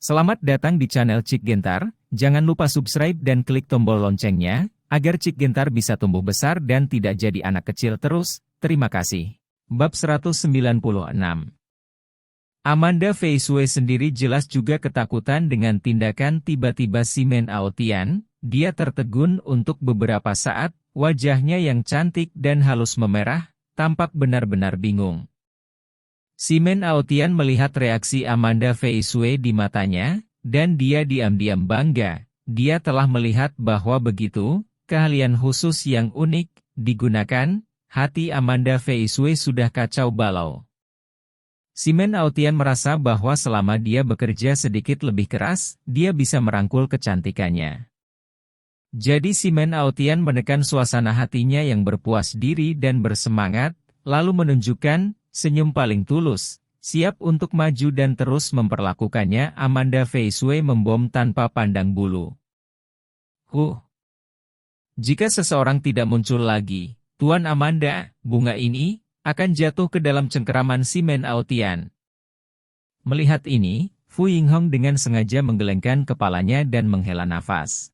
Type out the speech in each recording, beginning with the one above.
Selamat datang di channel Cik Gentar, jangan lupa subscribe dan klik tombol loncengnya, agar Cik Gentar bisa tumbuh besar dan tidak jadi anak kecil terus, terima kasih. Bab 196. Amanda Fei Sui sendiri jelas juga ketakutan dengan tindakan tiba-tiba si Men Aotian, dia tertegun untuk beberapa saat, wajahnya yang cantik dan halus memerah, tampak benar-benar bingung. Si Men Aotian melihat reaksi Amanda Fei Sui di matanya, dan dia diam-diam bangga. Dia telah melihat bahwa begitu, keahlian khusus yang unik, digunakan, hati Amanda Fei Sui sudah kacau balau. Si Men Aotian merasa bahwa selama dia bekerja sedikit lebih keras, dia bisa merangkul kecantikannya. Jadi si Men Aotian menekan suasana hatinya yang berpuas diri dan bersemangat, lalu menunjukkan senyum paling tulus, siap untuk maju dan terus memperlakukannya. Amanda Fei Sui membom tanpa pandang bulu. Jika seseorang tidak muncul lagi, Tuan Amanda, bunga ini akan jatuh ke dalam cengkeraman si Men Aotian. Melihat ini, Fu Yinghong dengan sengaja menggelengkan kepalanya dan menghela nafas.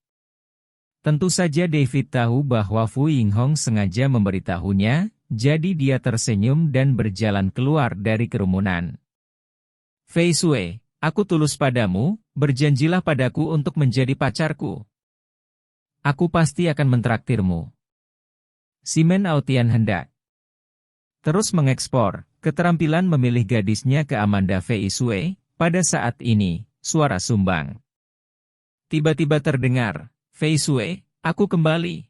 Tentu saja David tahu bahwa Fu Yinghong sengaja memberitahunya, jadi dia tersenyum dan berjalan keluar dari kerumunan. Fei Sui, aku tulus padamu, berjanjilah padaku untuk menjadi pacarku. Aku pasti akan mentraktirmu. Si Men Aotian hendak terus mengekspor keterampilan memilih gadisnya ke Amanda Fei Sui. Pada saat ini, suara sumbang tiba-tiba terdengar. Fei Sui, aku kembali.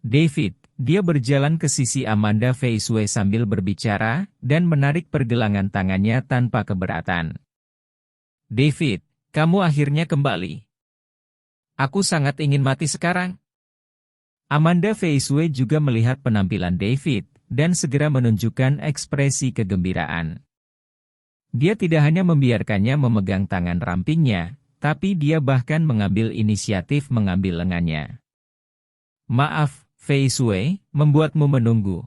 David, dia berjalan ke sisi Amanda Fei Sui sambil berbicara, dan menarik pergelangan tangannya tanpa keberatan. David, kamu akhirnya kembali. Aku sangat ingin mati sekarang. Amanda Fei Sui juga melihat penampilan David, dan segera menunjukkan ekspresi kegembiraan. Dia tidak hanya membiarkannya memegang tangan rampingnya, tapi dia bahkan mengambil inisiatif mengambil lengannya. Maaf, Fei Sui, membuatmu menunggu.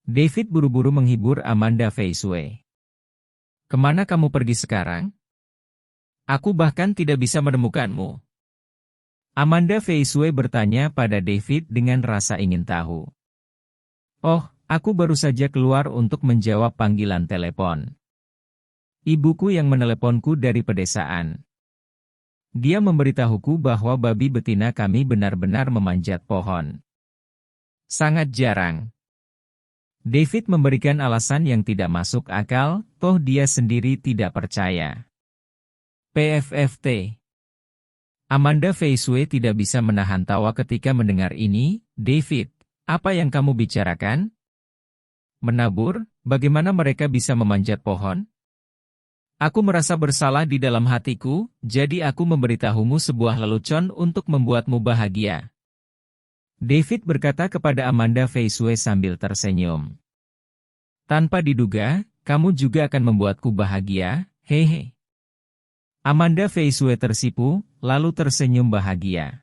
David buru-buru menghibur Amanda Fei Sui. Kemana kamu pergi sekarang? Aku bahkan tidak bisa menemukanmu. Amanda Fei Sui bertanya pada David dengan rasa ingin tahu. Oh, aku baru saja keluar untuk menjawab panggilan telepon. Ibuku yang meneleponku dari pedesaan. Dia memberitahuku bahwa babi betina kami benar-benar memanjat pohon. Sangat jarang. David memberikan alasan yang tidak masuk akal, toh dia sendiri tidak percaya. PFFT. Amanda Fei Sui tidak bisa menahan tawa ketika mendengar ini. David, apa yang kamu bicarakan? Menabur, bagaimana mereka bisa memanjat pohon? Aku merasa bersalah di dalam hatiku, jadi aku memberitahumu sebuah lelucon untuk membuatmu bahagia. David berkata kepada Amanda Fei Sui sambil tersenyum. Tanpa diduga, kamu juga akan membuatku bahagia, hehe. Amanda Fei Sui tersipu, lalu tersenyum bahagia.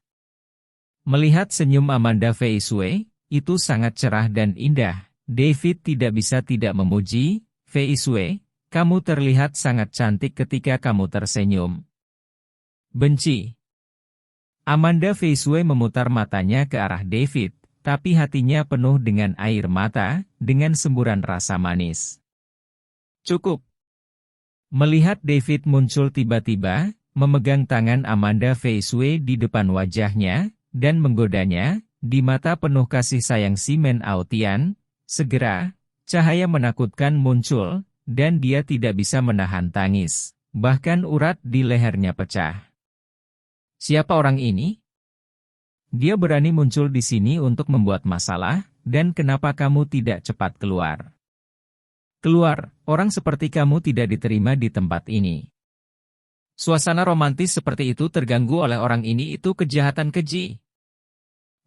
Melihat senyum Amanda Fei Sui, itu sangat cerah dan indah. David tidak bisa tidak memuji, Fei Sui. Kamu terlihat sangat cantik ketika kamu tersenyum. Benci. Amanda Fei Sui memutar matanya ke arah David, tapi hatinya penuh dengan air mata, dengan semburan rasa manis. Cukup. Melihat David muncul tiba-tiba, memegang tangan Amanda Fei Sui di depan wajahnya, dan menggodanya, di mata penuh kasih sayang si Men Aotian, segera, cahaya menakutkan muncul, dan dia tidak bisa menahan tangis, bahkan urat di lehernya pecah. Siapa orang ini? Dia berani muncul di sini untuk membuat masalah, dan kenapa kamu tidak cepat keluar? Keluar, orang seperti kamu tidak diterima di tempat ini. Suasana romantis seperti itu terganggu oleh orang ini, itu kejahatan keji.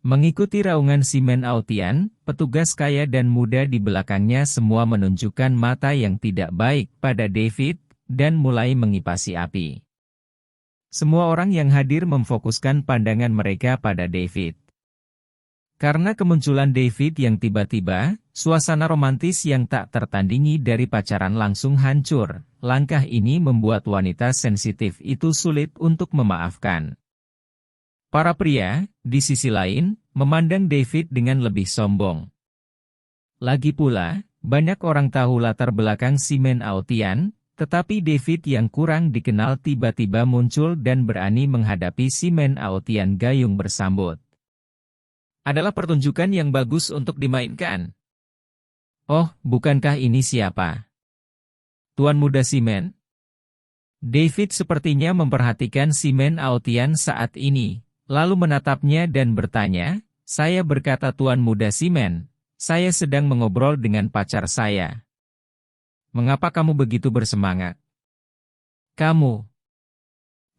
Mengikuti raungan si Men Aotian, petugas kaya dan muda di belakangnya semua menunjukkan mata yang tidak baik pada David, dan mulai mengipasi api. Semua orang yang hadir memfokuskan pandangan mereka pada David. Karena kemunculan David yang tiba-tiba, suasana romantis yang tak tertandingi dari pacaran langsung hancur. Langkah ini membuat wanita sensitif itu sulit untuk memaafkan. Para pria, di sisi lain, memandang David dengan lebih sombong. Lagi pula, banyak orang tahu latar belakang si Men Aotian, tetapi David yang kurang dikenal tiba-tiba muncul dan berani menghadapi si Men Aotian gayung bersambut. Adalah pertunjukan yang bagus untuk dimainkan. Oh, bukankah ini siapa? Tuan muda si Men? David sepertinya memperhatikan si Men Aotian saat ini, lalu menatapnya dan bertanya, saya berkata Tuan muda si Men, saya sedang mengobrol dengan pacar saya. Mengapa kamu begitu bersemangat? Kamu.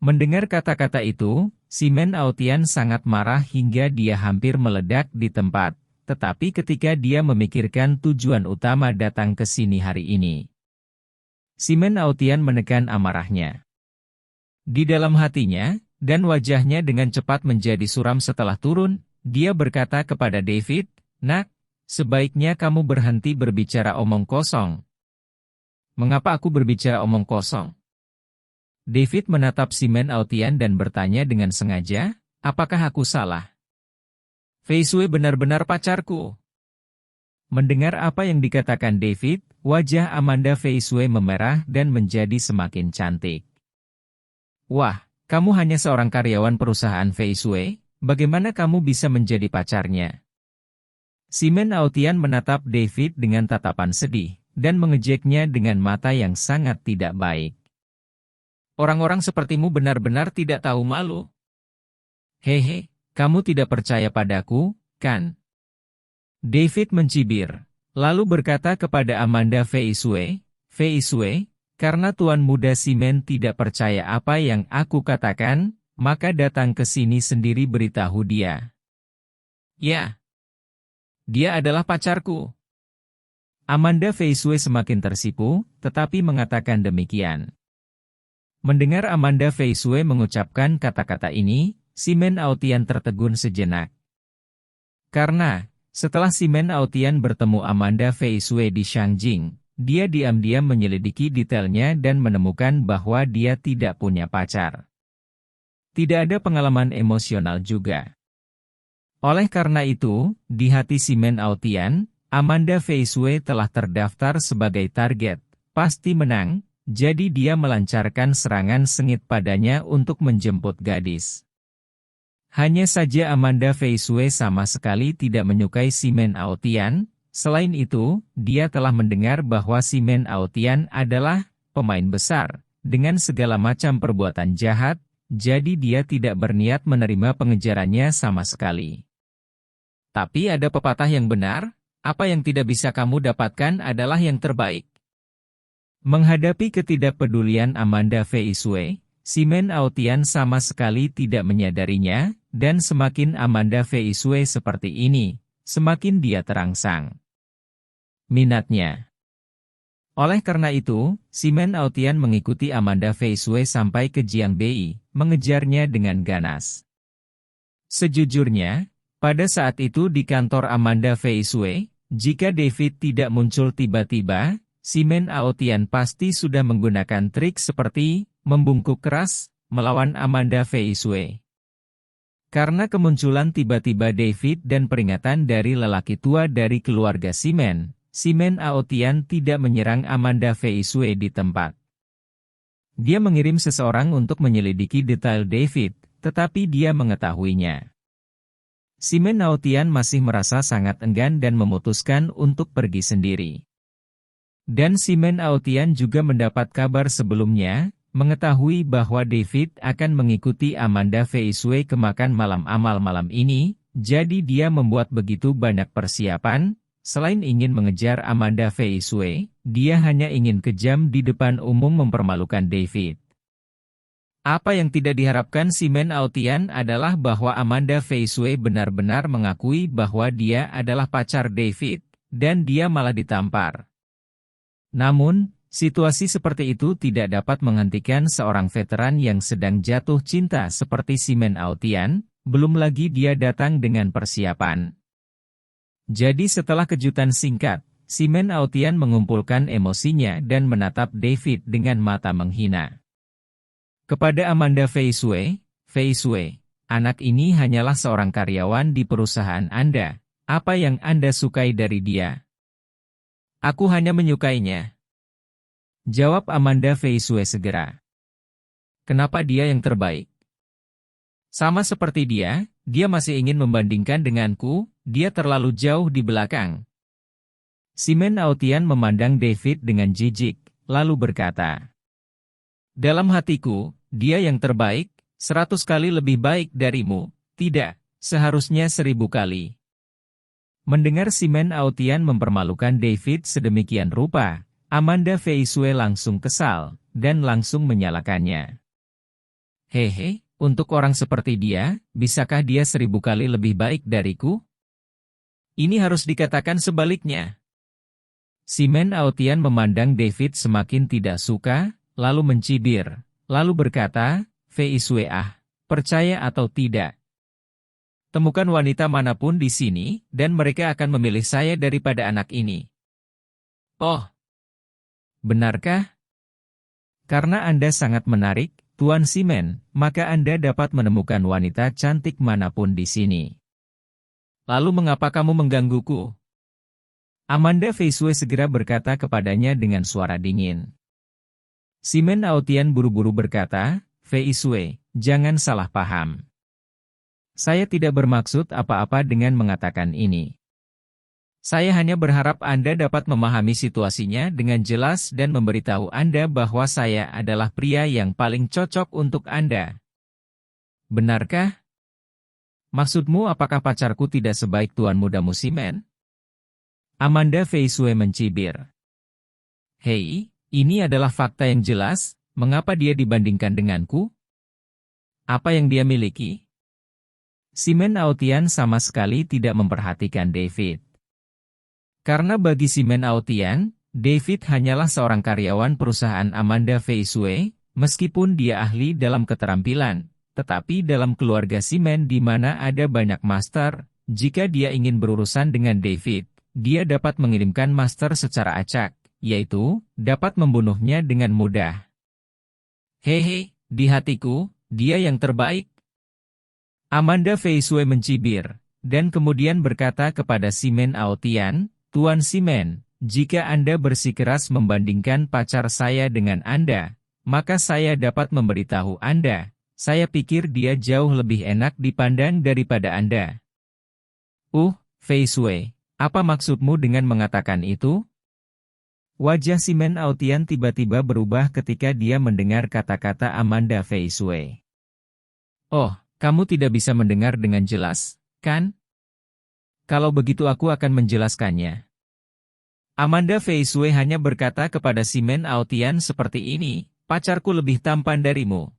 Mendengar kata-kata itu, si Men Aotian sangat marah hingga dia hampir meledak di tempat, tetapi ketika dia memikirkan tujuan utama datang ke sini hari ini, si Men Aotian menekan amarahnya di dalam hatinya, dan wajahnya dengan cepat menjadi suram setelah turun. Dia berkata kepada David, "Nak, sebaiknya kamu berhenti berbicara omong kosong." Mengapa aku berbicara omong kosong? David menatap si Men Aotian dan bertanya dengan sengaja, apakah aku salah? Fei Shui benar-benar pacarku. Mendengar apa yang dikatakan David, wajah Amanda Fei Shui memerah dan menjadi semakin cantik. Wah, kamu hanya seorang karyawan perusahaan Fei Shui, bagaimana kamu bisa menjadi pacarnya? Si Men Aotian menatap David dengan tatapan sedih, dan mengejeknya dengan mata yang sangat tidak baik. Orang-orang sepertimu benar-benar tidak tahu malu. Hehe, kamu tidak percaya padaku, kan? David mencibir, lalu berkata kepada Amanda Fei Shui, karena Tuan muda si Men tidak percaya apa yang aku katakan, maka datang ke sini sendiri beritahu dia. Ya, dia adalah pacarku. Amanda Fei Shui semakin tersipu, tetapi mengatakan demikian. Mendengar Amanda Fei Shui mengucapkan kata-kata ini, si Men Aotian tertegun sejenak. Karena, setelah si Men Aotian bertemu Amanda Fei Shui di Shangjing, dia diam-diam menyelidiki detailnya dan menemukan bahwa dia tidak punya pacar. Tidak ada pengalaman emosional juga. Oleh karena itu, di hati si Men Aotian, Amanda Fei Shui telah terdaftar sebagai target, pasti menang. Jadi dia melancarkan serangan sengit padanya untuk menjemput gadis. Hanya saja Amanda Fei Shui sama sekali tidak menyukai si Men Aotian. Selain itu, dia telah mendengar bahwa si Men Aotian adalah pemain besar, dengan segala macam perbuatan jahat, jadi dia tidak berniat menerima pengejarannya sama sekali. Tapi ada pepatah yang benar, apa yang tidak bisa kamu dapatkan adalah yang terbaik. Menghadapi ketidakpedulian Amanda Fei Shui, si Men Aotian sama sekali tidak menyadarinya, dan semakin Amanda Fei Shui seperti ini, semakin dia terangsang minatnya. Oleh karena itu, si Men Aotian mengikuti Amanda Fei Shui sampai ke Jiangbei, mengejarnya dengan ganas. Sejujurnya, pada saat itu di kantor Amanda Fei Shui, jika David tidak muncul tiba-tiba, si Men Aotian pasti sudah menggunakan trik seperti membungkuk keras melawan Amanda Fei Shui. Karena kemunculan tiba-tiba David dan peringatan dari lelaki tua dari keluarga si Men Aotian tidak menyerang Amanda Fei Shui di tempat. Dia mengirim seseorang untuk menyelidiki detail David, tetapi dia mengetahuinya. Si Men Aotian masih merasa sangat enggan dan memutuskan untuk pergi sendiri. Dan si Men Aotian juga mendapat kabar sebelumnya, mengetahui bahwa David akan mengikuti Amanda Fei Shui ke makan malam malam ini, jadi dia membuat begitu banyak persiapan. Selain ingin mengejar Amanda Fei Shui, dia hanya ingin kejam di depan umum mempermalukan David. Apa yang tidak diharapkan si Men Aotian adalah bahwa Amanda Fei Shui benar-benar mengakui bahwa dia adalah pacar David, dan dia malah ditampar. Namun, situasi seperti itu tidak dapat menghentikan seorang veteran yang sedang jatuh cinta seperti si Men Aotian, belum lagi dia datang dengan persiapan. Jadi setelah kejutan singkat, Simen Aotian mengumpulkan emosinya dan menatap David dengan mata menghina. Kepada Amanda Fei Shui, anak ini hanyalah seorang karyawan di perusahaan Anda. Apa yang Anda sukai dari dia? Aku hanya menyukainya, jawab Amanda Fei Shui segera. Kenapa dia yang terbaik? Sama seperti dia masih ingin membandingkan denganku, dia terlalu jauh di belakang. Simen Aotian memandang David dengan jijik, lalu berkata, dalam hatiku, dia yang terbaik, 100 kali lebih baik darimu, tidak, seharusnya 1000 kali. Mendengar Simen Aotian mempermalukan David sedemikian rupa, Amanda Fei Shui langsung kesal, dan langsung menyalakannya. Hehe, untuk orang seperti dia, bisakah dia 1000 kali lebih baik dariku? Ini harus dikatakan sebaliknya. Simen Aotian memandang David semakin tidak suka, lalu mencibir, lalu berkata, Fei Shui percaya atau tidak? Temukan wanita manapun di sini, dan mereka akan memilih saya daripada anak ini. Oh, benarkah? Karena Anda sangat menarik, Tuan Simen, maka Anda dapat menemukan wanita cantik manapun di sini. Lalu mengapa kamu menggangguku? Amanda Fei Shui segera berkata kepadanya dengan suara dingin. Simen Aotian buru-buru berkata, Fei Shui, jangan salah paham. Saya tidak bermaksud apa-apa dengan mengatakan ini. Saya hanya berharap Anda dapat memahami situasinya dengan jelas dan memberitahu Anda bahwa saya adalah pria yang paling cocok untuk Anda. Benarkah? Maksudmu apakah pacarku tidak sebaik tuan mudamu Simen? Amanda Fei Shui mencibir. Hei, ini adalah fakta yang jelas, mengapa dia dibandingkan denganku? Apa yang dia miliki? Simen Aotian sama sekali tidak memperhatikan David. Karena bagi Simen Aotian, David hanyalah seorang karyawan perusahaan Amanda Fei Shui, meskipun dia ahli dalam keterampilan, tetapi dalam keluarga Simen di mana ada banyak master, jika dia ingin berurusan dengan David, dia dapat mengirimkan master secara acak, yaitu, dapat membunuhnya dengan mudah. Hehe, di hatiku, dia yang terbaik. Amanda Fei Shui mencibir, dan kemudian berkata kepada Simen Aotian, Tuan Simen, jika Anda bersikeras membandingkan pacar saya dengan Anda, maka saya dapat memberitahu Anda, saya pikir dia jauh lebih enak dipandang daripada Anda. Fei Shui, apa maksudmu dengan mengatakan itu? Wajah Simen Aotian tiba-tiba berubah ketika dia mendengar kata-kata Amanda Fei Shui. Oh, kamu tidak bisa mendengar dengan jelas, kan? Kalau begitu aku akan menjelaskannya. Amanda Fei Shui hanya berkata kepada Simen Aotian seperti ini, pacarku lebih tampan darimu.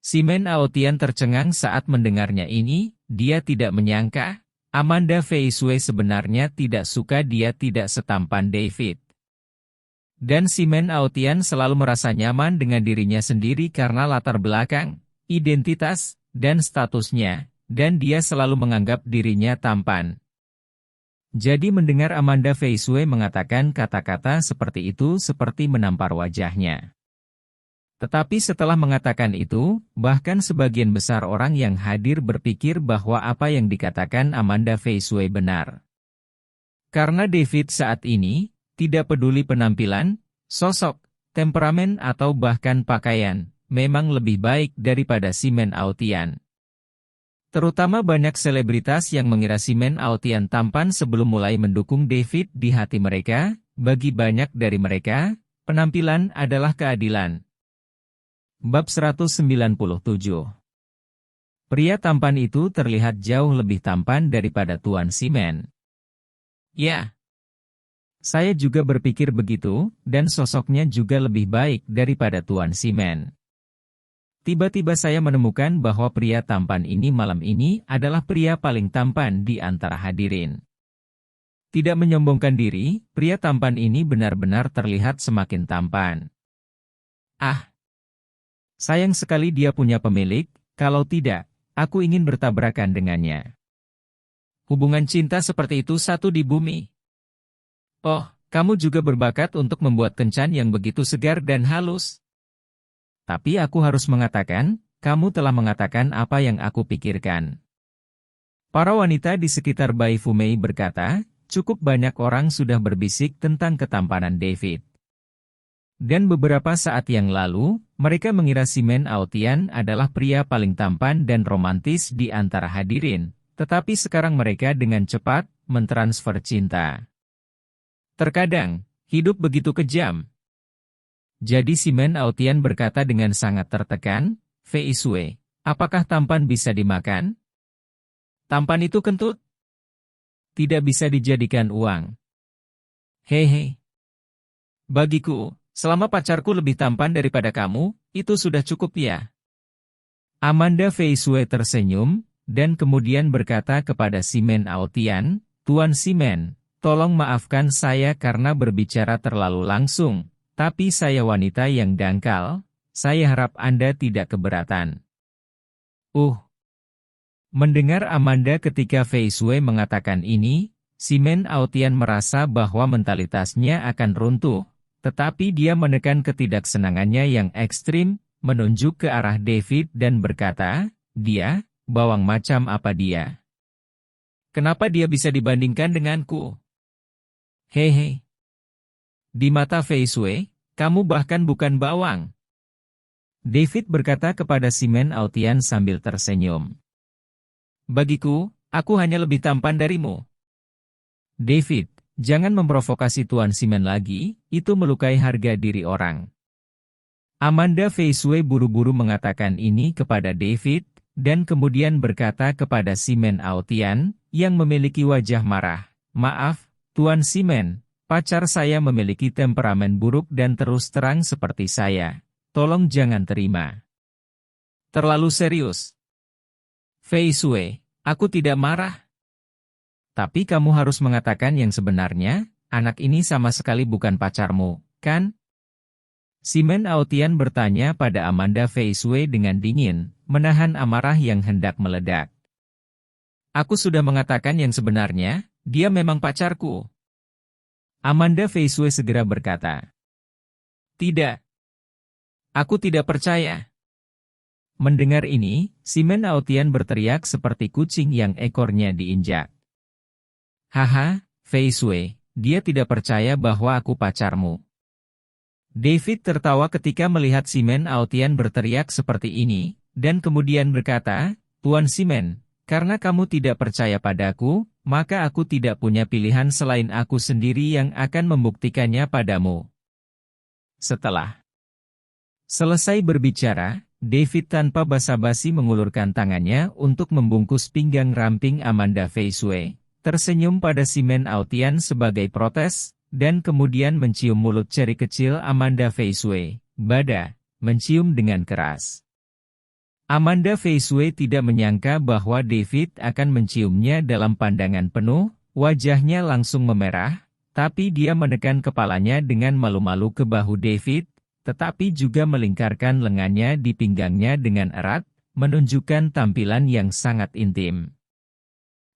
Simen Aotian tercengang saat mendengarnya ini, dia tidak menyangka, Amanda Fei Shui sebenarnya tidak suka dia tidak setampan David. Dan Simen Aotian selalu merasa nyaman dengan dirinya sendiri karena latar belakang, identitas, dan statusnya, dan dia selalu menganggap dirinya tampan. Jadi mendengar Amanda Fei Shui mengatakan kata-kata seperti itu seperti menampar wajahnya. Tetapi setelah mengatakan itu, bahkan sebagian besar orang yang hadir berpikir bahwa apa yang dikatakan Amanda Fei Shui benar. Karena David saat ini, tidak peduli penampilan, sosok, temperamen atau bahkan pakaian, memang lebih baik daripada Simen Aotian. Terutama banyak selebritas yang mengira Simen Aotian tampan sebelum mulai mendukung David di hati mereka, bagi banyak dari mereka, penampilan adalah keadilan. Bab 197. Pria tampan itu terlihat jauh lebih tampan daripada Tuan Simen. Ya. Saya juga berpikir begitu, dan sosoknya juga lebih baik daripada Tuan Simen. Tiba-tiba saya menemukan bahwa pria tampan ini malam ini adalah pria paling tampan di antara hadirin. Tidak menyombongkan diri, pria tampan ini benar-benar terlihat semakin tampan. Sayang sekali dia punya pemilik, kalau tidak, aku ingin bertabrakan dengannya. Hubungan cinta seperti itu satu di bumi. Oh, kamu juga berbakat untuk membuat kencan yang begitu segar dan halus. Tapi aku harus mengatakan, kamu telah mengatakan apa yang aku pikirkan. Para wanita di sekitar Bai Fumei berkata, cukup banyak orang sudah berbisik tentang ketampanan David. Dan beberapa saat yang lalu, mereka mengira si Men Aotian adalah pria paling tampan dan romantis di antara hadirin. Tetapi sekarang mereka dengan cepat mentransfer cinta. Terkadang, hidup begitu kejam. Jadi si Men Aotian berkata dengan sangat tertekan, Fei Sui, apakah tampan bisa dimakan? Tampan itu kentut? Tidak bisa dijadikan uang. Hehe. Bagiku, selama pacarku lebih tampan daripada kamu, itu sudah cukup ya. Amanda Fei Sui tersenyum, dan kemudian berkata kepada si Men Aotian, Tuan si Men, tolong maafkan saya karena berbicara terlalu langsung. Tapi saya wanita yang dangkal, saya harap Anda tidak keberatan. Mendengar Amanda ketika Fei Sui mengatakan ini, si Men Aotian merasa bahwa mentalitasnya akan runtuh, tetapi dia menekan ketidaksenangannya yang ekstrim, menunjuk ke arah David dan berkata, dia, bawang macam apa dia? Kenapa dia bisa dibandingkan denganku? Hehe. Di mata Fei Sui, kamu bahkan bukan bawang. David berkata kepada si Men Aotian sambil tersenyum. Bagiku, aku hanya lebih tampan darimu. David, jangan memprovokasi Tuan Simen lagi, itu melukai harga diri orang. Amanda Fei Sui buru-buru mengatakan ini kepada David, dan kemudian berkata kepada si Men Aotian, yang memiliki wajah marah, maaf, Tuan Simen, pacar saya memiliki temperamen buruk dan terus terang seperti saya. Tolong jangan terima. Terlalu serius. Fei Sui, aku tidak marah. Tapi kamu harus mengatakan yang sebenarnya, anak ini sama sekali bukan pacarmu, kan? Si Men Aotian bertanya pada Amanda Fei Sui dengan dingin, menahan amarah yang hendak meledak. Aku sudah mengatakan yang sebenarnya, dia memang pacarku. Amanda Fei Sui segera berkata. Tidak. Aku tidak percaya. Mendengar ini, si Men Aotian berteriak seperti kucing yang ekornya diinjak. Haha, Fei Sui, dia tidak percaya bahwa aku pacarmu. David tertawa ketika melihat si Men Aotian berteriak seperti ini, dan kemudian berkata, Tuan Simen, karena kamu tidak percaya padaku, maka aku tidak punya pilihan selain aku sendiri yang akan membuktikannya padamu. Setelah selesai berbicara, David tanpa basa-basi mengulurkan tangannya untuk membungkus pinggang ramping Amanda Fei Sui, tersenyum pada si Men Aotian sebagai protes, dan kemudian mencium mulut ceri kecil Amanda Fei Sui, bada, mencium dengan keras. Amanda Fei Sui tidak menyangka bahwa David akan menciumnya dalam pandangan penuh, wajahnya langsung memerah, tapi dia menekan kepalanya dengan malu-malu ke bahu David, tetapi juga melingkarkan lengannya di pinggangnya dengan erat, menunjukkan tampilan yang sangat intim.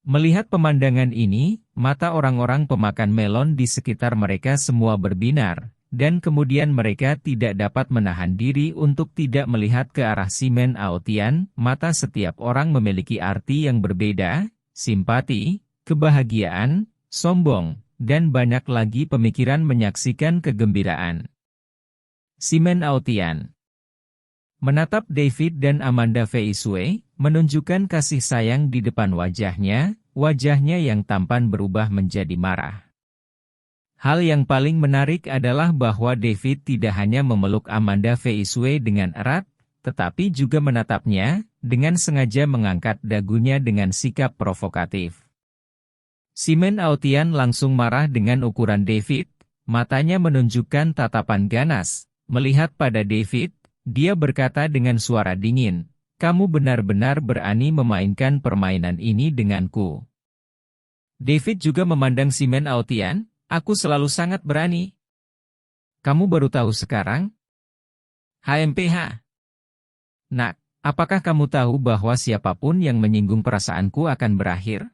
Melihat pemandangan ini, mata orang-orang pemakan melon di sekitar mereka semua berbinar, dan kemudian mereka tidak dapat menahan diri untuk tidak melihat ke arah si Men Aotian. Mata setiap orang memiliki arti yang berbeda, simpati, kebahagiaan, sombong, dan banyak lagi pemikiran menyaksikan kegembiraan. Si Men Aotian menatap David dan Amanda Fei Sui, menunjukkan kasih sayang di depan wajahnya, wajahnya yang tampan berubah menjadi marah. Hal yang paling menarik adalah bahwa David tidak hanya memeluk Amanda Fei Sui dengan erat, tetapi juga menatapnya, dengan sengaja mengangkat dagunya dengan sikap provokatif. Si Men Aotian langsung marah dengan ukuran David, matanya menunjukkan tatapan ganas. Melihat pada David, dia berkata dengan suara dingin, "Kamu benar-benar berani memainkan permainan ini denganku." David juga memandang si Men Aotian, "Aku selalu sangat berani. Kamu baru tahu sekarang?" HMPH. Nak, apakah kamu tahu bahwa siapapun yang menyinggung perasaanku akan berakhir?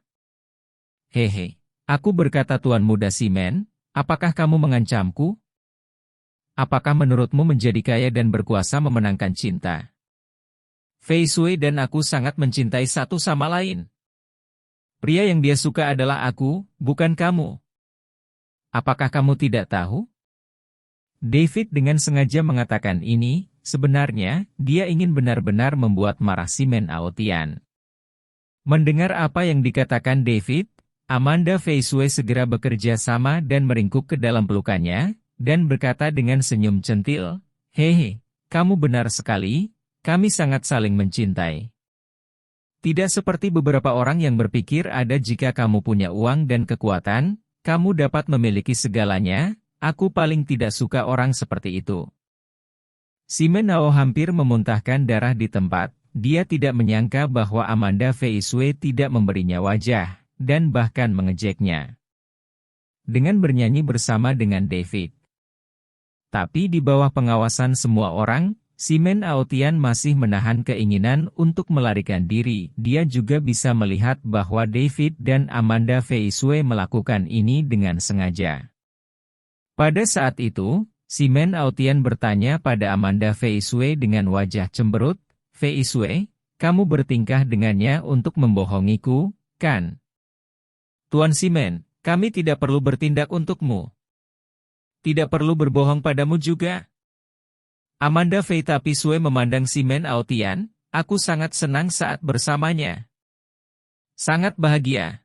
Hehe, aku berkata Tuan Muda Simen, apakah kamu mengancamku? Apakah menurutmu menjadi kaya dan berkuasa memenangkan cinta? Fei Shui dan aku sangat mencintai satu sama lain. Pria yang dia suka adalah aku, bukan kamu. Apakah kamu tidak tahu? David dengan sengaja mengatakan ini, sebenarnya, dia ingin benar-benar membuat marah Simen Aotian. Mendengar apa yang dikatakan David, Amanda Fei Shui segera bekerja sama dan meringkuk ke dalam pelukannya, dan berkata dengan senyum centil, "Hehe, kamu benar sekali, kami sangat saling mencintai. Tidak seperti beberapa orang yang berpikir ada jika kamu punya uang dan kekuatan, kamu dapat memiliki segalanya, aku paling tidak suka orang seperti itu." Simen Ao hampir memuntahkan darah di tempat, dia tidak menyangka bahwa Amanda Fei Shui tidak memberinya wajah, dan bahkan mengejeknya. Dengan bernyanyi bersama dengan David. Tapi di bawah pengawasan semua orang, Simen Aotian masih menahan keinginan untuk melarikan diri. Dia juga bisa melihat bahwa David dan Amanda Fei Shui melakukan ini dengan sengaja. Pada saat itu, Simen Aotian bertanya pada Amanda Fei Shui dengan wajah cemberut, "Fei Shui, kamu bertingkah dengannya untuk membohongiku, kan?" "Tuan Simen, kami tidak perlu bertindak untukmu. Tidak perlu berbohong padamu juga." Amanda Fei Tapi Shui memandang Simen Aotian, "Aku sangat senang saat bersamanya. Sangat bahagia.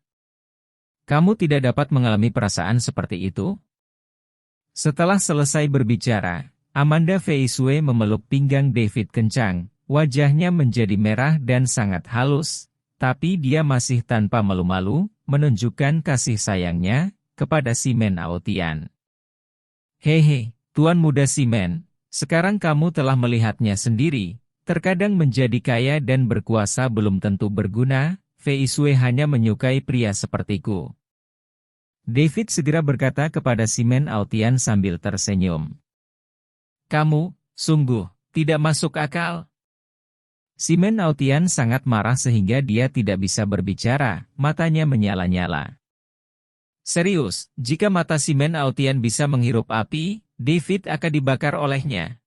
Kamu tidak dapat mengalami perasaan seperti itu?" Setelah selesai berbicara, Amanda Fei Shui memeluk pinggang David kencang, wajahnya menjadi merah dan sangat halus, tapi dia masih tanpa malu-malu, menunjukkan kasih sayangnya kepada Simen Aotian. "Hehe, Tuan Muda Simen, sekarang kamu telah melihatnya sendiri, terkadang menjadi kaya dan berkuasa belum tentu berguna, Fei Shui hanya menyukai pria sepertiku." David segera berkata kepada Simen Aotian sambil tersenyum. "Kamu, sungguh, tidak masuk akal." Simen Aotian sangat marah sehingga dia tidak bisa berbicara, matanya menyala-nyala. Serius, jika mata Simen Aotian bisa menghirup api, David akan dibakar olehnya.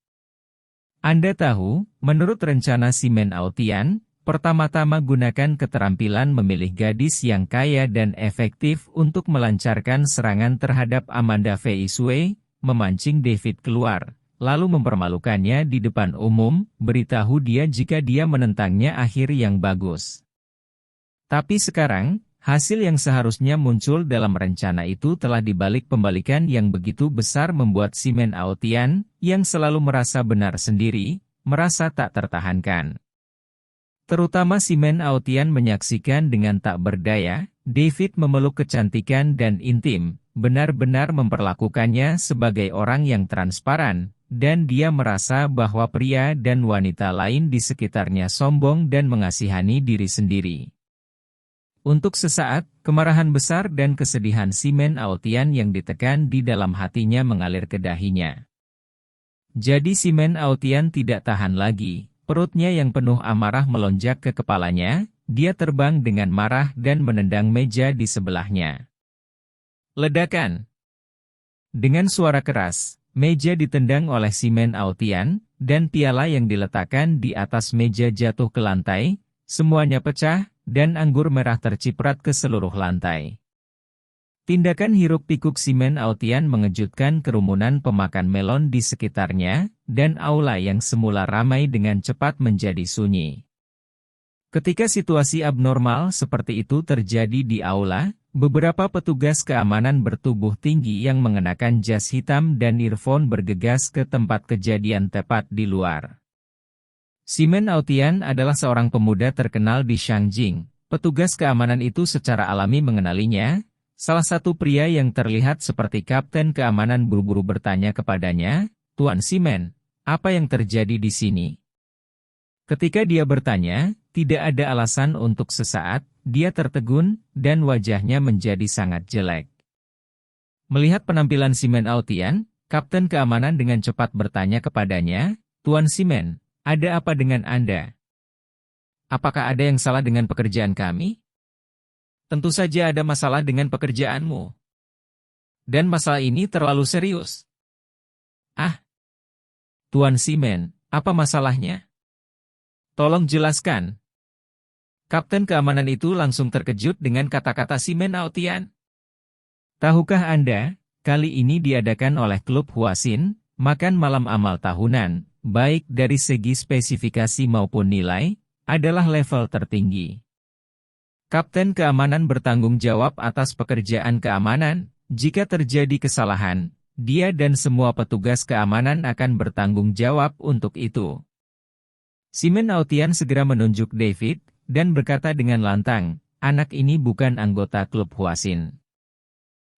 Anda tahu, menurut rencana Simen Aotian, pertama-tama gunakan keterampilan memilih gadis yang kaya dan efektif untuk melancarkan serangan terhadap Amanda Fei Shui, memancing David keluar, lalu mempermalukannya di depan umum, beritahu dia jika dia menentangnya akhir yang bagus. Tapi sekarang, hasil yang seharusnya muncul dalam rencana itu telah dibalik pembalikan yang begitu besar membuat Simen Aotian, yang selalu merasa benar sendiri, merasa tak tertahankan. Terutama Simen Aotian menyaksikan dengan tak berdaya, David memeluk kecantikan dan intim, benar-benar memperlakukannya sebagai orang yang transparan, dan dia merasa bahwa pria dan wanita lain di sekitarnya sombong dan mengasihani diri sendiri. Untuk sesaat, kemarahan besar dan kesedihan Simen Aotian yang ditekan di dalam hatinya mengalir ke dahinya. Jadi Simen Aotian tidak tahan lagi, perutnya yang penuh amarah melonjak ke kepalanya, dia terbang dengan marah dan menendang meja di sebelahnya. Ledakan! Dengan suara keras, meja ditendang oleh Simen Aotian, dan piala yang diletakkan di atas meja jatuh ke lantai, semuanya pecah, dan anggur merah terciprat ke seluruh lantai. Tindakan hiruk-pikuk Simen Aotian mengejutkan kerumunan pemakan melon di sekitarnya, dan aula yang semula ramai dengan cepat menjadi sunyi. Ketika situasi abnormal seperti itu terjadi di aula, beberapa petugas keamanan bertubuh tinggi yang mengenakan jas hitam dan earphone bergegas ke tempat kejadian tepat di luar. Simen Aotian adalah seorang pemuda terkenal di Shangjing. Petugas keamanan itu secara alami mengenalinya. Salah satu pria yang terlihat seperti kapten keamanan buru-buru bertanya kepadanya, "Tuan Simen, apa yang terjadi di sini?" Ketika dia bertanya, tidak ada alasan untuk sesaat, dia tertegun, dan wajahnya menjadi sangat jelek. Melihat penampilan Simen Aotian, kapten keamanan dengan cepat bertanya kepadanya, "Tuan Simen, ada apa dengan Anda? Apakah ada yang salah dengan pekerjaan kami?" Tentu saja ada masalah dengan pekerjaanmu. Dan masalah ini terlalu serius. Ah, Tuan Simen, apa masalahnya? Tolong jelaskan. Kapten keamanan itu langsung terkejut dengan kata-kata Simen Aotian. Tahukah Anda, kali ini diadakan oleh klub Huasin, makan malam amal tahunan, baik dari segi spesifikasi maupun nilai, adalah level tertinggi. Kapten keamanan bertanggung jawab atas pekerjaan keamanan. Jika terjadi kesalahan, dia dan semua petugas keamanan akan bertanggung jawab untuk itu. Simen Aotian segera menunjuk David, dan berkata dengan lantang, anak ini bukan anggota klub Huasin.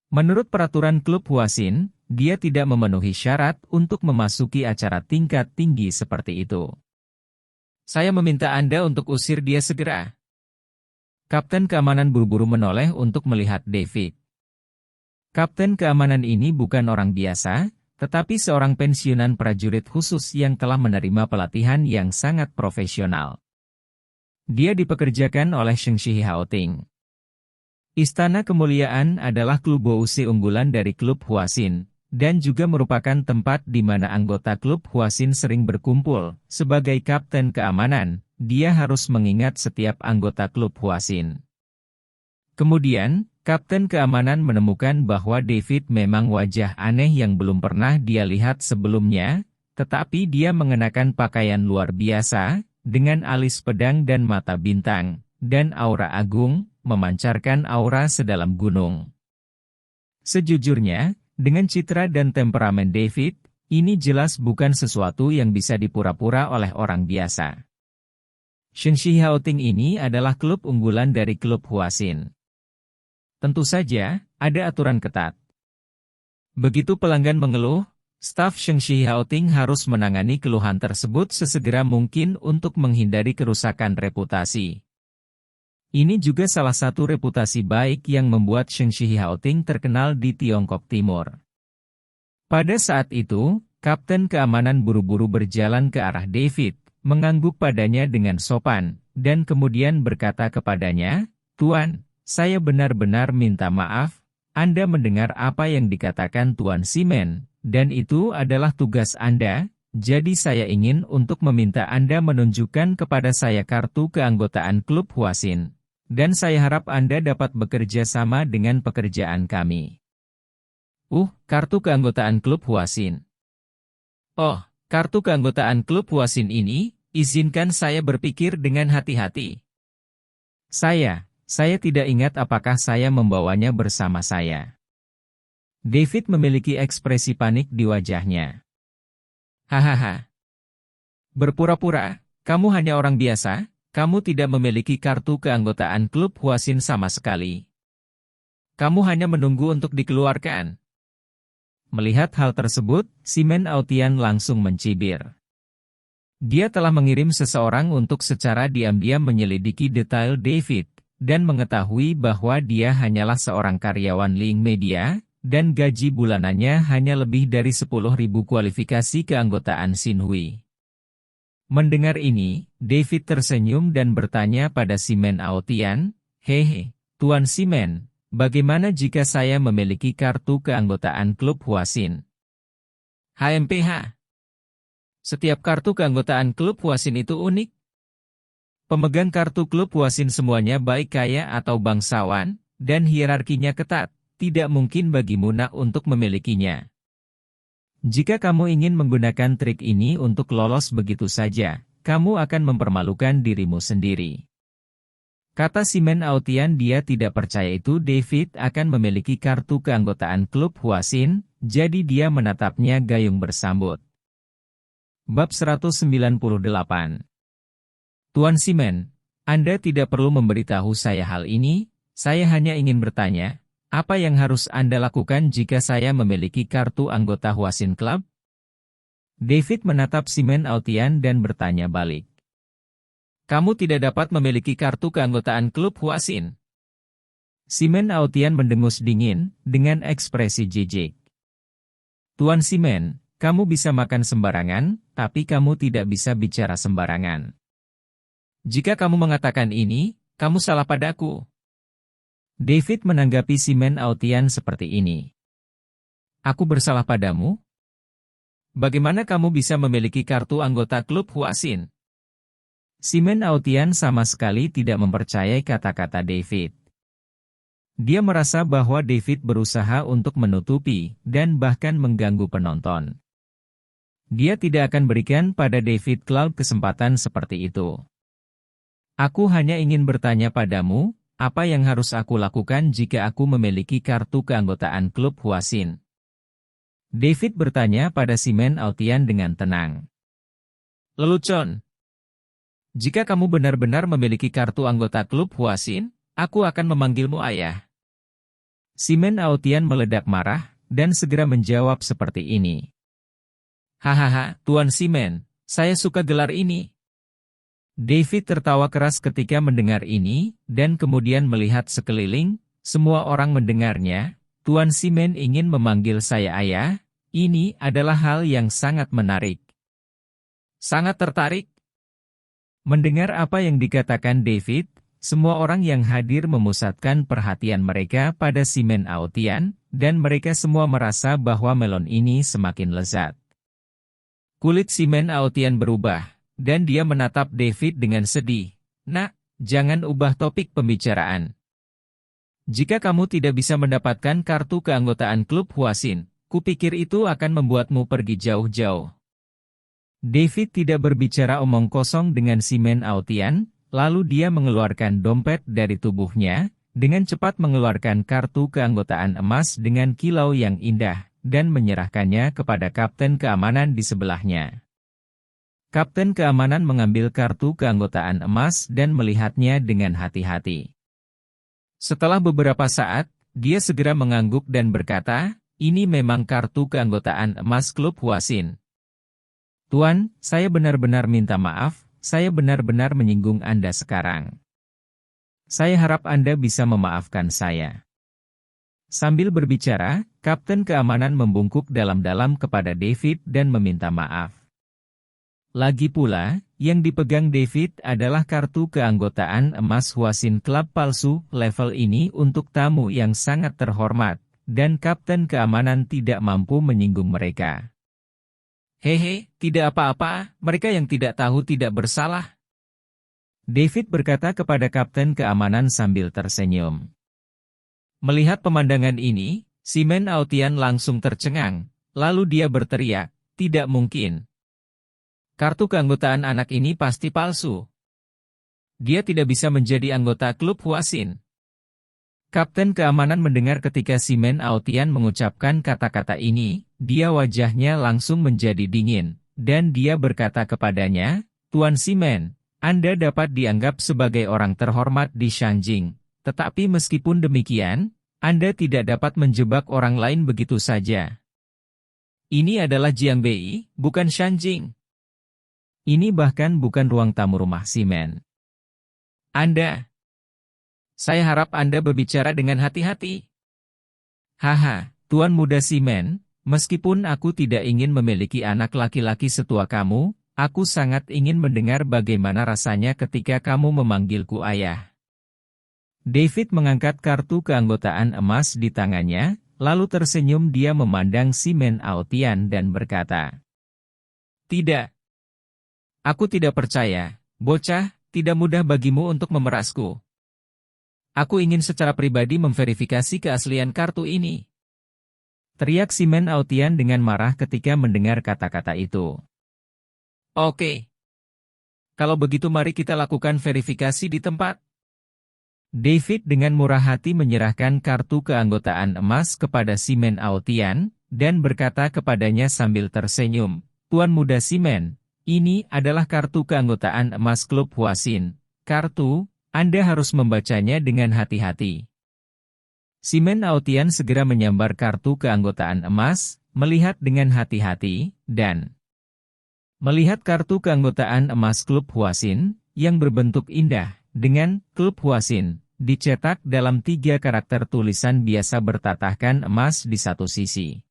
Menurut peraturan klub Huasin, dia tidak memenuhi syarat untuk memasuki acara tingkat tinggi seperti itu. Saya meminta Anda untuk usir dia segera. Kapten keamanan buru-buru menoleh untuk melihat David. Kapten keamanan ini bukan orang biasa, tetapi seorang pensiunan prajurit khusus yang telah menerima pelatihan yang sangat profesional. Dia dipekerjakan oleh Sheng Shi Haoting. Istana Kemuliaan adalah klub Bouse unggulan dari klub Huasin, dan juga merupakan tempat di mana anggota klub Huasin sering berkumpul. Sebagai kapten keamanan, dia harus mengingat setiap anggota klub Huasin. Kemudian, kapten keamanan menemukan bahwa David memang wajah aneh yang belum pernah dia lihat sebelumnya, tetapi dia mengenakan pakaian luar biasa, dengan alis pedang dan mata bintang, dan aura agung, memancarkan aura sedalam gunung. Sejujurnya, dengan citra dan temperamen David, ini jelas bukan sesuatu yang bisa dipura-pura oleh orang biasa. Sheng Shi Haoting ini adalah klub unggulan dari klub Huasin. Tentu saja, ada aturan ketat. Begitu pelanggan mengeluh, staf Sheng Shi Haoting harus menangani keluhan tersebut sesegera mungkin untuk menghindari kerusakan reputasi. Ini juga salah satu reputasi baik yang membuat Sheng Shi Haoting terkenal di Tiongkok Timur. Pada saat itu, kapten keamanan buru-buru berjalan ke arah David, mengangguk padanya dengan sopan, dan kemudian berkata kepadanya, "Tuan, saya benar-benar minta maaf, Anda mendengar apa yang dikatakan Tuan Simen, dan itu adalah tugas Anda, jadi saya ingin untuk meminta Anda menunjukkan kepada saya kartu keanggotaan klub Huasin, dan saya harap Anda dapat bekerja sama dengan pekerjaan kami." Kartu keanggotaan klub Huasin. Oh, kartu keanggotaan klub Huasin ini, izinkan saya berpikir dengan hati-hati. Saya tidak ingat apakah saya membawanya bersama saya. David memiliki ekspresi panik di wajahnya. Hahaha. Berpura-pura, kamu hanya orang biasa, kamu tidak memiliki kartu keanggotaan klub Huasin sama sekali. Kamu hanya menunggu untuk dikeluarkan. Melihat hal tersebut, Simen Aotian langsung mencibir. Dia telah mengirim seseorang untuk secara diam-diam menyelidiki detail David, dan mengetahui bahwa dia hanyalah seorang karyawan Ling Media, dan gaji bulanannya hanya lebih dari 10.000 kualifikasi keanggotaan Xinhui. Mendengar ini, David tersenyum dan bertanya pada Simen Aotian, "Hehe, Tuan Simen, bagaimana jika saya memiliki kartu keanggotaan klub Huasin?" HMPH. Setiap kartu keanggotaan klub Huasin itu unik. Pemegang kartu klub Huasin semuanya baik kaya atau bangsawan, dan hierarkinya ketat, tidak mungkin bagimu untuk memilikinya. Jika kamu ingin menggunakan trik ini untuk lolos begitu saja, kamu akan mempermalukan dirimu sendiri. Kata Simen Aotian, dia tidak percaya itu David akan memiliki kartu keanggotaan klub Huasin, jadi dia menatapnya gayung bersambut. Bab 198. Tuan Simen, Anda tidak perlu memberitahu saya hal ini, saya hanya ingin bertanya, apa yang harus Anda lakukan jika saya memiliki kartu anggota Huasin Club? David menatap Simen Aotian dan bertanya balik. Kamu tidak dapat memiliki kartu keanggotaan klub Huasin. Simen Aotian mendengus dingin, dengan ekspresi jijik. Tuan Simen, kamu bisa makan sembarangan, tapi kamu tidak bisa bicara sembarangan. Jika kamu mengatakan ini, kamu salah padaku. David menanggapi Simen Aotian seperti ini. Aku bersalah padamu? Bagaimana kamu bisa memiliki kartu anggota klub Huasin? Simen Aotian sama sekali tidak mempercayai kata-kata David. Dia merasa bahwa David berusaha untuk menutupi dan bahkan mengganggu penonton. Dia tidak akan berikan pada David Cloud kesempatan seperti itu. Aku hanya ingin bertanya padamu, apa yang harus aku lakukan jika aku memiliki kartu keanggotaan klub Huasin? David bertanya pada Simen Aotian dengan tenang. Lelucon, jika kamu benar-benar memiliki kartu anggota klub Huasin, aku akan memanggilmu ayah. Simen Aotian meledak marah, dan segera menjawab seperti ini. Hahaha, Tuan Simen, saya suka gelar ini. David tertawa keras ketika mendengar ini, dan kemudian melihat sekeliling, semua orang mendengarnya. Tuan Simen ingin memanggil saya ayah, ini adalah hal yang sangat menarik. Sangat tertarik. Mendengar apa yang dikatakan David, semua orang yang hadir memusatkan perhatian mereka pada Simen Aotian, dan mereka semua merasa bahwa melon ini semakin lezat. Kulit Simen Aotian berubah, dan dia menatap David dengan sedih. Nak, jangan ubah topik pembicaraan. Jika kamu tidak bisa mendapatkan kartu keanggotaan klub Huasin, kupikir itu akan membuatmu pergi jauh-jauh. David tidak berbicara omong kosong dengan Simen Aotian, lalu dia mengeluarkan dompet dari tubuhnya, dengan cepat mengeluarkan kartu keanggotaan emas dengan kilau yang indah, dan menyerahkannya kepada kapten keamanan di sebelahnya. Kapten keamanan mengambil kartu keanggotaan emas dan melihatnya dengan hati-hati. Setelah beberapa saat, dia segera mengangguk dan berkata, ini memang kartu keanggotaan emas klub Huasin. Tuan, saya benar-benar minta maaf, saya benar-benar menyinggung Anda sekarang. Saya harap Anda bisa memaafkan saya. Sambil berbicara, Kapten Keamanan membungkuk dalam-dalam kepada David dan meminta maaf. Lagi pula, yang dipegang David adalah kartu keanggotaan emas Huasin Club palsu. Level ini untuk tamu yang sangat terhormat, dan Kapten Keamanan tidak mampu menyinggung mereka. Hehe, tidak apa-apa, mereka yang tidak tahu tidak bersalah. David berkata kepada Kapten Keamanan sambil tersenyum. Melihat pemandangan ini, Simen Aotian langsung tercengang, lalu dia berteriak, tidak mungkin. Kartu keanggotaan anak ini pasti palsu. Dia tidak bisa menjadi anggota klub Huasin. Kapten Keamanan mendengar ketika Simen Aotian mengucapkan kata-kata ini, dia wajahnya langsung menjadi dingin, dan dia berkata kepadanya, Tuan Simen, Anda dapat dianggap sebagai orang terhormat di Shanjing, tetapi meskipun demikian, Anda tidak dapat menjebak orang lain begitu saja. Ini adalah Jiangbei, bukan Shanjing. Ini bahkan bukan ruang tamu rumah Simen. Saya harap Anda berbicara dengan hati-hati. Haha, Tuan Muda Simen, meskipun aku tidak ingin memiliki anak laki-laki setua kamu, aku sangat ingin mendengar bagaimana rasanya ketika kamu memanggilku ayah. David mengangkat kartu keanggotaan emas di tangannya, lalu tersenyum dia memandang Simen Aotian dan berkata, tidak. Aku tidak percaya, bocah, tidak mudah bagimu untuk memerasku. Aku ingin secara pribadi memverifikasi keaslian kartu ini. Teriak Simen Aotian dengan marah ketika mendengar kata-kata itu. Oke. Kalau begitu mari kita lakukan verifikasi di tempat. David dengan murah hati menyerahkan kartu keanggotaan emas kepada Simen Aotian, dan berkata kepadanya sambil tersenyum, Tuan Muda Simen, ini adalah kartu keanggotaan emas klub Huasin. Kartu, Anda harus membacanya dengan hati-hati. Simen Aotian segera menyambar kartu keanggotaan emas, melihat dengan hati-hati, dan melihat kartu keanggotaan emas klub Huasin, yang berbentuk indah, dengan klub Huasin, dicetak dalam 3 karakter tulisan biasa bertatahkan emas di satu sisi.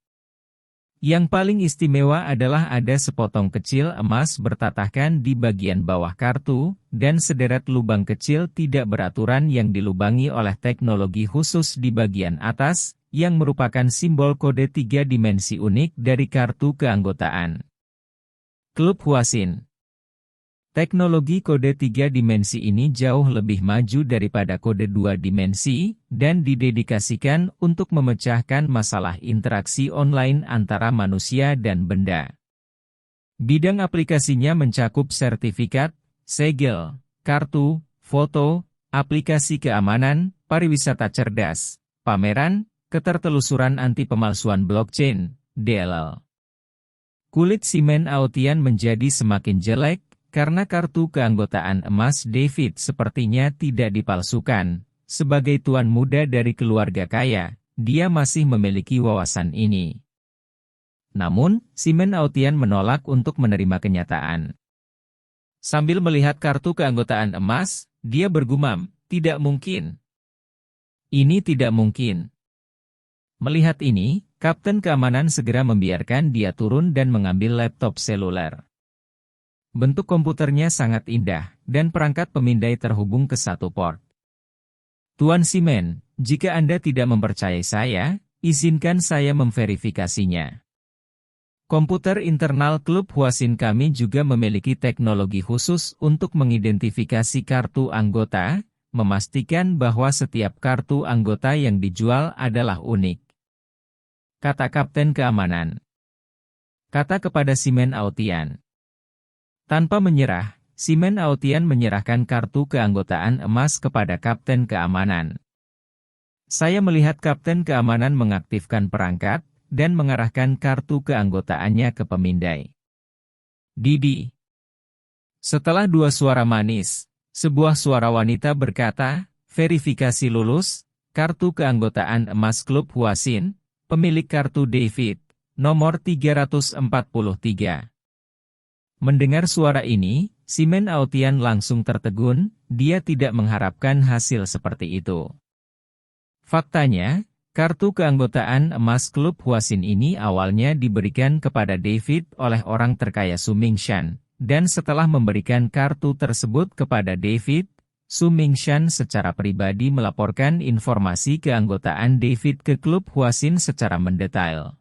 Yang paling istimewa adalah ada sepotong kecil emas bertatahkan di bagian bawah kartu, dan sederet lubang kecil tidak beraturan yang dilubangi oleh teknologi khusus di bagian atas, yang merupakan simbol kode 3 dimensi unik dari kartu keanggotaan. Klub Hwasin. Teknologi kode 3 dimensi ini jauh lebih maju daripada kode 2 dimensi, dan didedikasikan untuk memecahkan masalah interaksi online antara manusia dan benda. Bidang aplikasinya mencakup sertifikat, segel, kartu, foto, aplikasi keamanan, pariwisata cerdas, pameran, ketertelusuran anti pemalsuan blockchain, DLL. Kulit Simen Aotian menjadi semakin jelek, karena kartu keanggotaan emas David sepertinya tidak dipalsukan. Sebagai tuan muda dari keluarga kaya, dia masih memiliki wawasan ini. Namun, Simen Aotian menolak untuk menerima kenyataan. Sambil melihat kartu keanggotaan emas, dia bergumam, "Tidak mungkin. Ini tidak mungkin." Melihat ini, Kapten Keamanan segera membiarkan dia turun dan mengambil laptop seluler. Bentuk komputernya sangat indah, dan perangkat pemindai terhubung ke satu port. "Tuan Simen, jika Anda tidak mempercayai saya, izinkan saya memverifikasinya. Komputer internal Klub Hwasin kami juga memiliki teknologi khusus untuk mengidentifikasi kartu anggota, memastikan bahwa setiap kartu anggota yang dijual adalah unik," kata Kapten Keamanan. Kata kepada Simen Aotian. Tanpa menyerah, Simen Aotian menyerahkan kartu keanggotaan emas kepada Kapten Keamanan. Saya melihat Kapten Keamanan mengaktifkan perangkat, dan mengarahkan kartu keanggotaannya ke pemindai. "Didi." Setelah dua suara manis, sebuah suara wanita berkata, "Verifikasi lulus, kartu keanggotaan emas Klub Hwasin, pemilik kartu David, nomor 343. Mendengar suara ini, Simen Aotian langsung tertegun, dia tidak mengharapkan hasil seperti itu. Faktanya, kartu keanggotaan emas Klub Hwasin ini awalnya diberikan kepada David oleh orang terkaya Su Mingshan, dan setelah memberikan kartu tersebut kepada David, Su Mingshan secara pribadi melaporkan informasi keanggotaan David ke Klub Hwasin secara mendetail.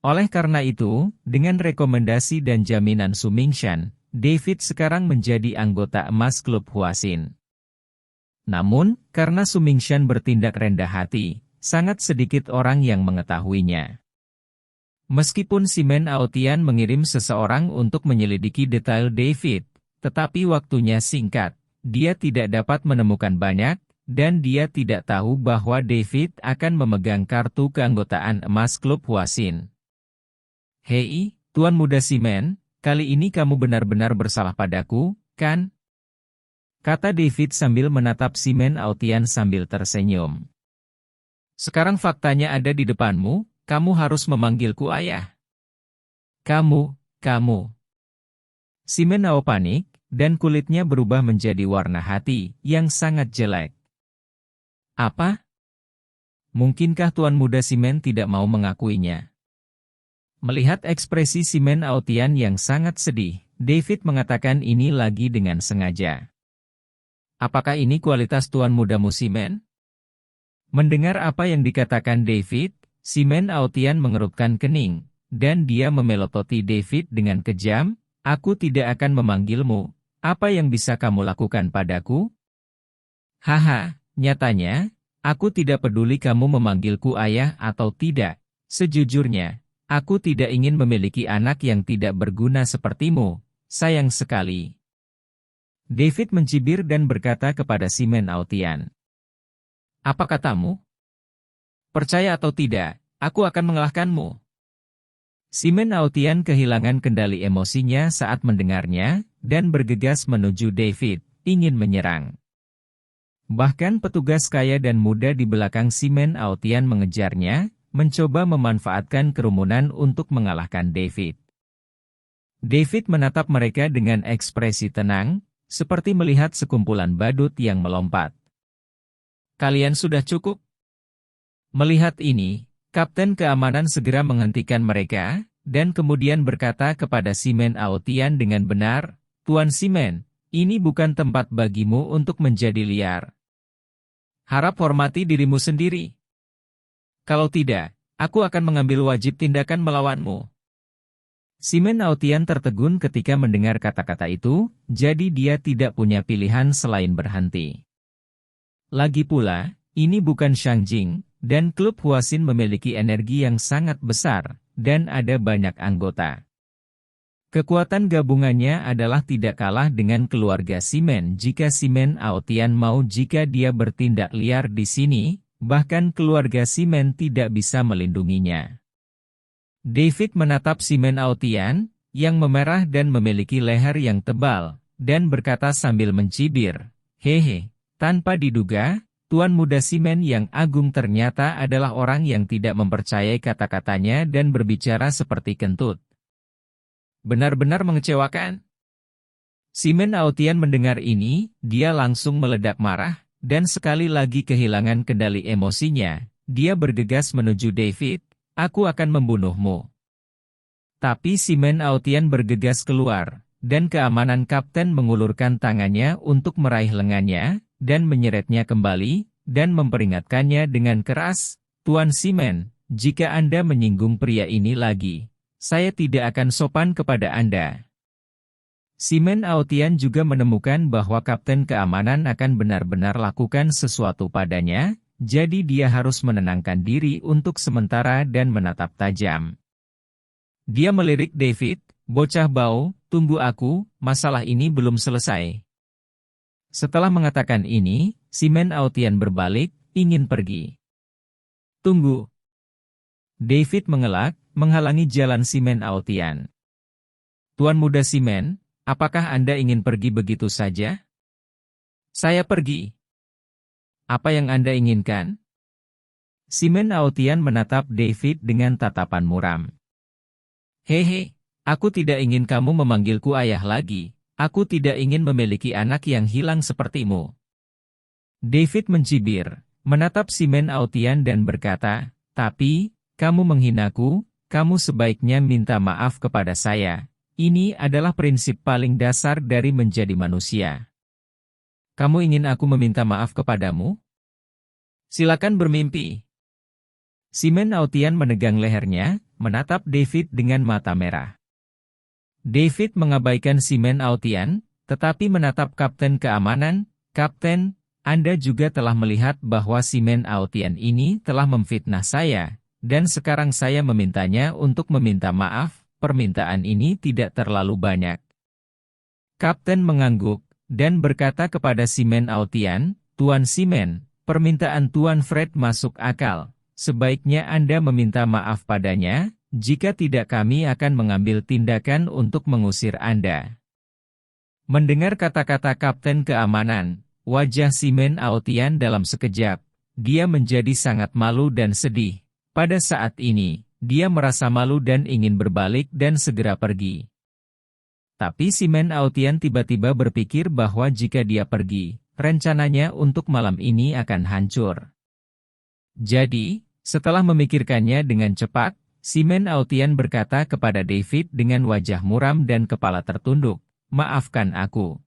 Oleh karena itu, dengan rekomendasi dan jaminan Su Mingshan, David sekarang menjadi anggota emas Klub Hwasin. Namun, karena Su Mingshan bertindak rendah hati, sangat sedikit orang yang mengetahuinya. Meskipun Simen Aotian mengirim seseorang untuk menyelidiki detail David, tetapi waktunya singkat, dia tidak dapat menemukan banyak, dan dia tidak tahu bahwa David akan memegang kartu keanggotaan emas Klub Hwasin. "Hei, Tuan Muda Simen, kali ini kamu benar-benar bersalah padaku, kan?" kata David sambil menatap Simen Aotian sambil tersenyum. "Sekarang faktanya ada di depanmu, kamu harus memanggilku ayah." Kamu. Simen Ao panik, dan kulitnya berubah menjadi warna hati, yang sangat jelek. "Apa? Mungkinkah Tuan Muda Simen tidak mau mengakuinya?" Melihat ekspresi Simen Aotian yang sangat sedih, David mengatakan ini lagi dengan sengaja. "Apakah ini kualitas Tuan Mudamu Simen?" Mendengar apa yang dikatakan David, Simen Aotian mengerutkan kening, dan dia memelototi David dengan kejam, "Aku tidak akan memanggilmu, apa yang bisa kamu lakukan padaku?" "Haha, nyatanya, aku tidak peduli kamu memanggilku ayah atau tidak. Sejujurnya, aku tidak ingin memiliki anak yang tidak berguna sepertimu, sayang sekali." David mencibir dan berkata kepada Simen Aotian. "Apa katamu? Percaya atau tidak, aku akan mengalahkanmu." Simen Aotian kehilangan kendali emosinya saat mendengarnya, dan bergegas menuju David, ingin menyerang. Bahkan petugas kaya dan muda di belakang Simen Aotian mengejarnya, mencoba memanfaatkan kerumunan untuk mengalahkan David. David menatap mereka dengan ekspresi tenang, seperti melihat sekumpulan badut yang melompat. "Kalian sudah cukup?" Melihat ini, Kapten keamanan segera menghentikan mereka, dan kemudian berkata kepada Simen Aotian dengan benar, "Tuan Simen, ini bukan tempat bagimu untuk menjadi liar. Harap hormati dirimu sendiri. Kalau tidak, aku akan mengambil wajib tindakan melawanmu." Simen Aotian tertegun ketika mendengar kata-kata itu, jadi dia tidak punya pilihan selain berhenti. Lagi pula, ini bukan Shangjing, dan klub Huaxin memiliki energi yang sangat besar, dan ada banyak anggota. Kekuatan gabungannya adalah tidak kalah dengan keluarga Simen jika Simen Aotian mau jika dia bertindak liar di sini, bahkan keluarga Simen tidak bisa melindunginya. David menatap Simen Aotian, yang memerah dan memiliki leher yang tebal, dan berkata sambil mencibir, "Hehe, tanpa diduga, Tuan Muda Simen yang agung ternyata adalah orang yang tidak mempercayai kata-katanya dan berbicara seperti kentut. Benar-benar mengecewakan." Simen Aotian mendengar ini, dia langsung meledak marah, dan sekali lagi kehilangan kendali emosinya. Dia bergegas menuju David, "Aku akan membunuhmu." Tapi Simen Aotian bergegas keluar, dan keamanan kapten mengulurkan tangannya untuk meraih lengannya, dan menyeretnya kembali, dan memperingatkannya dengan keras, "Tuan Simen, jika Anda menyinggung pria ini lagi, saya tidak akan sopan kepada Anda." Simen Aotian juga menemukan bahwa kapten keamanan akan benar-benar lakukan sesuatu padanya, jadi dia harus menenangkan diri untuk sementara dan menatap tajam. Dia melirik David, "Bocah bau, tunggu aku, masalah ini belum selesai." Setelah mengatakan ini, Simen Aotian berbalik, ingin pergi. "Tunggu." David mengelak, menghalangi jalan Simen Aotian. "Tuan Muda Simen, apakah Anda ingin pergi begitu saja?" "Saya pergi." "Apa yang Anda inginkan?" Simen Aotian menatap David dengan tatapan muram. "Hehe, aku tidak ingin kamu memanggilku ayah lagi. Aku tidak ingin memiliki anak yang hilang sepertimu." David mencibir, menatap Simen Aotian dan berkata, "Tapi, kamu menghinaku, kamu sebaiknya minta maaf kepada saya. Ini adalah prinsip paling dasar dari menjadi manusia." "Kamu ingin aku meminta maaf kepadamu? Silakan bermimpi." Simen Aotian menegang lehernya, menatap David dengan mata merah. David mengabaikan Simen Aotian, tetapi menatap kapten keamanan, "Kapten, Anda juga telah melihat bahwa Simen Aotian ini telah memfitnah saya, dan sekarang saya memintanya untuk meminta maaf, permintaan ini tidak terlalu banyak." Kapten mengangguk, dan berkata kepada Simen Aotian, "Tuan Simen, permintaan Tuan Fred masuk akal. Sebaiknya Anda meminta maaf padanya, jika tidak kami akan mengambil tindakan untuk mengusir Anda." Mendengar kata-kata kapten keamanan, wajah Simen Aotian dalam sekejap, dia menjadi sangat malu dan sedih. Pada saat ini, dia merasa malu dan ingin berbalik dan segera pergi. Tapi Simen Aotian tiba-tiba berpikir bahwa jika dia pergi, rencananya untuk malam ini akan hancur. Jadi, setelah memikirkannya dengan cepat, Simen Aotian berkata kepada David dengan wajah muram dan kepala tertunduk, "Maafkan aku.